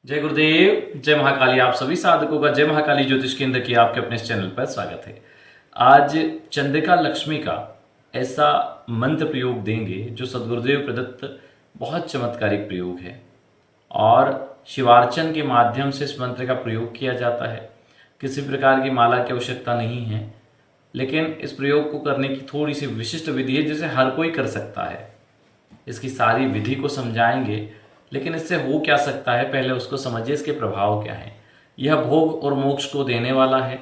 जय गुरुदेव, जय महाकाली। आप सभी साधकों का जय महाकाली ज्योतिष केंद्र की आपके अपने इस चैनल पर स्वागत है। आज चंद्रिका लक्ष्मी का ऐसा मंत्र प्रयोग देंगे जो सदगुरुदेव प्रदत्त बहुत चमत्कारिक प्रयोग है और शिवार्चन के माध्यम से इस मंत्र का प्रयोग किया जाता है। किसी प्रकार की माला की आवश्यकता नहीं है, लेकिन इस प्रयोग को करने की थोड़ी सी विशिष्ट विधि है जिसे हर कोई कर सकता है। इसकी सारी विधि को समझाएंगे, लेकिन इससे हो क्या सकता है पहले उसको समझिए, इसके प्रभाव क्या हैं। यह भोग और मोक्ष को देने वाला है।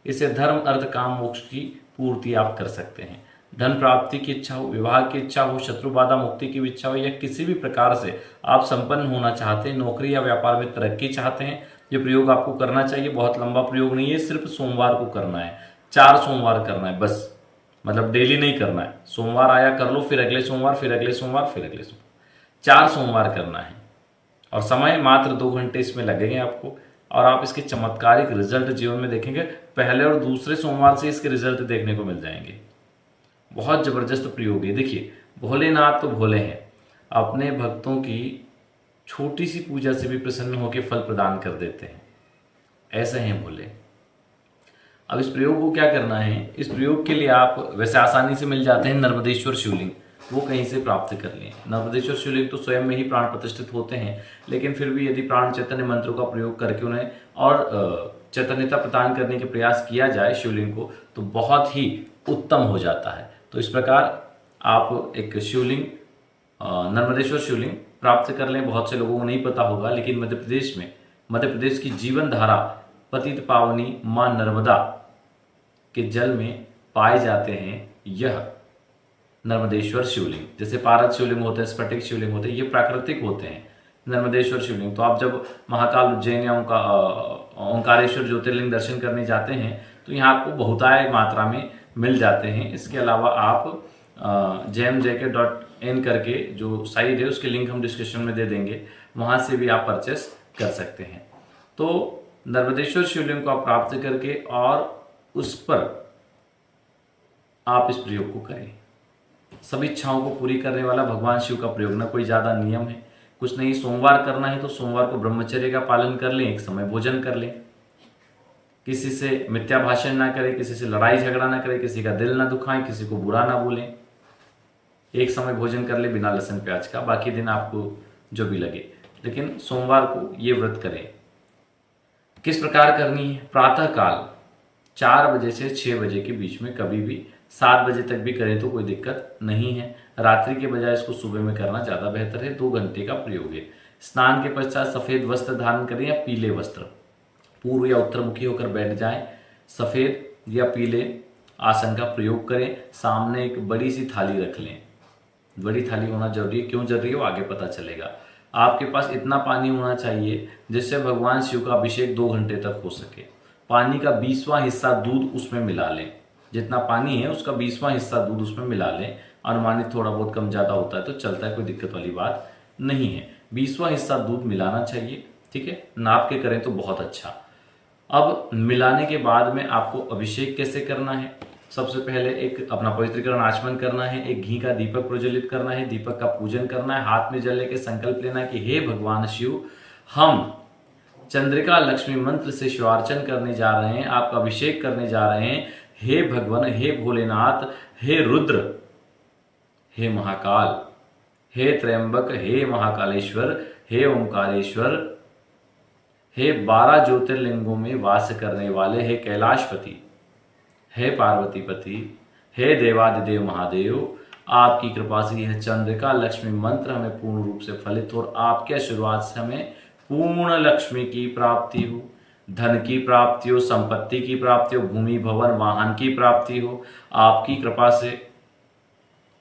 इसे धर्म अर्थ काम मोक्ष की पूर्ति आप कर सकते हैं। धन प्राप्ति की इच्छा हो, विवाह की इच्छा हो, शत्रु बाधा मुक्ति की इच्छा हो, या किसी भी प्रकार से आप संपन्न होना चाहते हैं, नौकरी या व्यापार में तरक्की चाहते हैं, ये प्रयोग आपको करना चाहिए। बहुत लंबा प्रयोग नहीं है, सिर्फ सोमवार को करना है। 4 सोमवार करना है बस, मतलब डेली नहीं करना है। सोमवार आया कर लो, फिर अगले सोमवार, फिर अगले सोमवार, फिर अगले सोमवार, 4 सोमवार करना है। और समय मात्र 2 घंटे इसमें लगेंगे आपको, और आप इसके चमत्कारिक रिजल्ट जीवन में देखेंगे। पहले और दूसरे सोमवार से इसके रिजल्ट देखने को मिल जाएंगे। बहुत जबरदस्त प्रयोग है। देखिए, भोलेनाथ तो भोले हैं, अपने भक्तों की छोटी सी पूजा से भी प्रसन्न होकर फल प्रदान कर देते हैं। ऐसे हैं भोले। अब इस प्रयोग को क्या करना है, इस प्रयोग के लिए आप वैसे आसानी से मिल जाते हैं नर्मदेश्वर शिवलिंग, वो कहीं से प्राप्त कर लें। नर्मदेश्वर शिवलिंग तो स्वयं में ही प्राण प्रतिष्ठित होते हैं, लेकिन फिर भी यदि प्राण चैतन्य मंत्रों का प्रयोग करके उन्हें और चैतन्यता प्रदान करने के प्रयास किया जाए शिवलिंग को, तो बहुत ही उत्तम हो जाता है। तो इस प्रकार आप एक शिवलिंग, नर्मदेश्वर शिवलिंग प्राप्त कर लें। बहुत से लोगों को नहीं पता होगा, लेकिन मध्य प्रदेश की जीवन धारा पतित पावनी मां नर्मदा के जल में पाए जाते हैं यह नर्मदेश्वर शिवलिंग। जैसे पारद शिवलिंग होते हैं, स्फटिक शिवलिंग होते हैं, ये प्राकृतिक होते हैं। नर्मदेश्वर शिवलिंग तो आप जब महाकाल उज्जैन या ओंकारेश्वर ज्योतिर्लिंग दर्शन करने जाते हैं तो यहाँ आपको बहुतायत मात्रा में मिल जाते हैं। इसके अलावा आप jmjk.in करके जो साइट है उसके लिंक हम डिस्क्रिप्शन में दे देंगे, वहाँ से भी आप परचेस कर सकते हैं। तो नर्मदेश्वर शिवलिंग को आप प्राप्त करके और उस पर आप इस प्रयोग को करें। सभी इच्छाओं को पूरी करने वाला भगवान शिव का प्रयोग, ना कोई ज़्यादा नियम है, कुछ नहीं। सोमवार करना है तो सोमवार को ब्रह्मचर्य का पालन कर लें, एक समय भोजन कर लें, किसी से मिथ्या भाषण ना करें, किसी से लड़ाई झगड़ा ना करें, किसी का दिल ना दुखाएं, किसी को बुरा ना बोलें, एक समय भोजन कर ले बिना लहसुन प्याज का, बाकी दिन आपको जो भी लगे, लेकिन सोमवार को ये व्रत करें। किस प्रकार करनी है, प्रातः काल 4 बजे से 6 बजे के बीच में, कभी भी 7 बजे तक भी करें तो कोई दिक्कत नहीं है। रात्रि के बजाय इसको सुबह में करना ज़्यादा बेहतर है। 2 घंटे का प्रयोग है। स्नान के पश्चात सफ़ेद वस्त्र धारण करें या पीले वस्त्र, पूर्व या उत्तरमुखी होकर बैठ जाएं। सफ़ेद या पीले आसन का प्रयोग करें। सामने एक बड़ी सी थाली रख लें। बड़ी थाली होना जरूरी है, क्यों जरूरी है वो आगे पता चलेगा। आपके पास इतना पानी होना चाहिए जिससे भगवान शिव का अभिषेक 2 घंटे तक हो सके। पानी का 20वां हिस्सा दूध उसमें मिला लें। जितना पानी है उसका 20वां हिस्सा दूध उसमें मिला लें। अनुमानित थोड़ा बहुत कम ज़्यादा होता है तो चलता है, कोई दिक्कत वाली बात नहीं है। 20वां हिस्सा दूध मिलाना चाहिए, ठीक है। नाप के करें तो बहुत अच्छा। अब मिलाने के बाद में आपको अभिषेक कैसे करना है, सबसे पहले एक अपना पवित्रीकरण आचमन करना है, एक घी का दीपक प्रज्वलित करना है, दीपक का पूजन करना है, हाथ में जल लेके संकल्प लेना है कि हे भगवान शिव, हम चंद्रिका लक्ष्मी मंत्र से शिवार्चन करने जा रहे हैं, आपका अभिषेक करने जा रहे हैं। हे भगवान, हे भोलेनाथ, हे रुद्र, हे महाकाल, हे त्र्यंबक, हे महाकालेश्वर, हे ओंकारेश्वर, हे 12 ज्योतिर्लिंगों में वास करने वाले, हे कैलाशपति, हे पार्वतीपति, हे देवादिदेव महादेव, आपकी कृपा से यह चंद्रिका लक्ष्मी मंत्र हमें पूर्ण रूप से फलित हो और आपके आशीर्वाद से हमें पूर्ण लक्ष्मी की प्राप्ति हो, धन की प्राप्ति हो, संपत्ति की प्राप्ति हो, भूमि भवन वाहन की प्राप्ति हो, आपकी कृपा से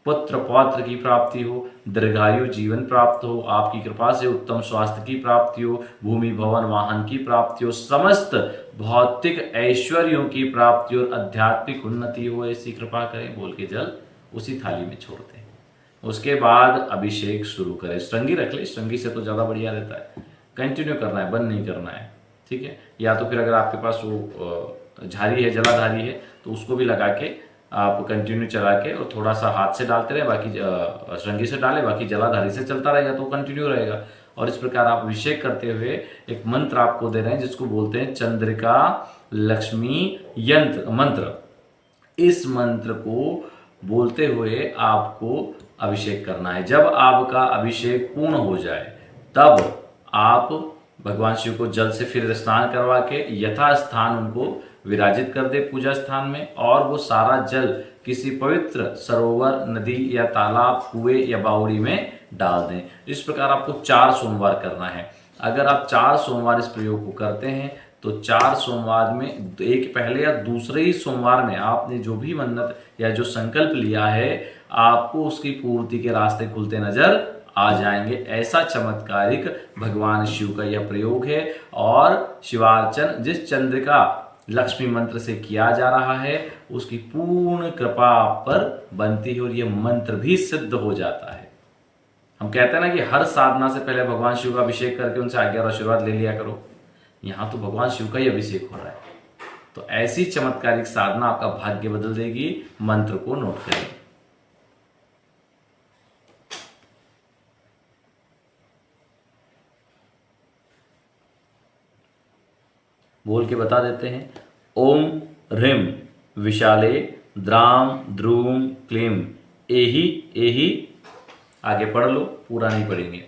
पुत्र पौत्र की प्राप्ति हो, दीर्घायु जीवन प्राप्त हो, आपकी कृपा से उत्तम स्वास्थ्य की प्राप्ति हो, भूमि भवन वाहन की प्राप्ति हो, समस्त भौतिक ऐश्वर्यों की प्राप्ति और आध्यात्मिक उन्नति हो, ऐसी कृपा करें बोल के जल उसी थाली में छोड़ते हैं। उसके बाद अभिषेक शुरू करें। श्रृंगी रख ले, श्रृंगी से तो ज़्यादा बढ़िया रहता है। कंटिन्यू करना है, बंद नहीं करना है, ठीक है। या तो फिर अगर आपके पास वो झारी है, जलाधारी है, तो उसको भी लगा के आप कंटिन्यू चला के और थोड़ा सा हाथ से डालते रहे, बाकी श्रृंगी से डालें, बाकी जलाधारी से चलता रहेगा तो कंटिन्यू रहेगा। और इस प्रकार आप अभिषेक करते हुए एक मंत्र आपको दे रहे हैं जिसको बोलते हैं चंद्रिका लक्ष्मी यंत्र मंत्र। इस मंत्र को बोलते हुए आपको अभिषेक करना है। जब आपका अभिषेक पूर्ण हो जाए तब आप भगवान शिव को जल से फिर स्नान करवा के यथास्थान उनको विराजित कर दे पूजा स्थान में, और वो सारा जल किसी पवित्र सरोवर, नदी या तालाब, कुएं या बावड़ी में डाल दें। इस प्रकार आपको 4 सोमवार करना है। अगर आप 4 सोमवार इस प्रयोग को करते हैं तो 4 सोमवार में एक पहले या दूसरे ही सोमवार में आपने जो भी मन्नत या जो संकल्प लिया है आपको उसकी पूर्ति के रास्ते खुलते नजर आ जाएंगे। ऐसा चमत्कारिक भगवान शिव का यह प्रयोग है, और शिवार्चन जिस चंद्रिका लक्ष्मी मंत्र से किया जा रहा है उसकी पूर्ण कृपा पर बनती है और यह मंत्र भी सिद्ध हो जाता है। हम कहते हैं ना कि हर साधना से पहले भगवान शिव का अभिषेक करके उनसे आज्ञा और आशीर्वाद ले लिया करो। यहां तो भगवान शिव का ही अभिषेक हो रहा है। तो ऐसी चमत्कारिक साधना आपका भाग्य बदल देगी। मंत्र को नोट करें। बोल के बता देते हैं। ओम ह्रीम विशाले द्राम द्रूम क्लीम एही एही। आगे पढ़ लो, पूरा नहीं पढ़ेंगे,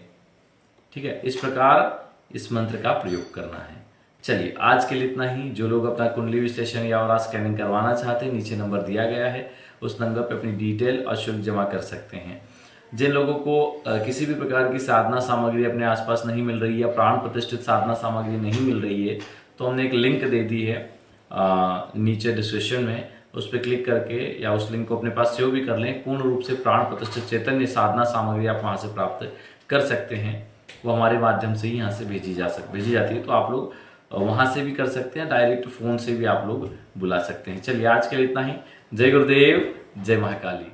ठीक है। इस प्रकार इस मंत्र का प्रयोग करना है। चलिए आज के लिए इतना ही। जो लोग अपना कुंडली विश्लेषण या और स्कैनिंग करवाना चाहते हैं नीचे नंबर दिया गया है, उस नंबर पर अपनी डिटेल और शुल्क जमा कर सकते हैं। जिन लोगों को किसी भी प्रकार की साधना सामग्री अपने आसपास नहीं मिल रही है, प्राण प्रतिष्ठित साधना सामग्री नहीं मिल रही है, तो हमने एक लिंक दे दी है नीचे डिस्क्रिप्शन में, उस पर क्लिक करके या उस लिंक को अपने पास सेव भी कर लें। पूर्ण रूप से प्राण प्रतिष्ठित चैतन्य साधना सामग्री आप वहाँ से प्राप्त कर सकते हैं। वो हमारे माध्यम से ही यहाँ से भेजी जाती है, तो आप लोग वहाँ से भी कर सकते हैं, डायरेक्ट फ़ोन से भी आप लोग बुला सकते हैं। चलिए आज के लिए इतना ही। जय गुरुदेव, जय महाकाली।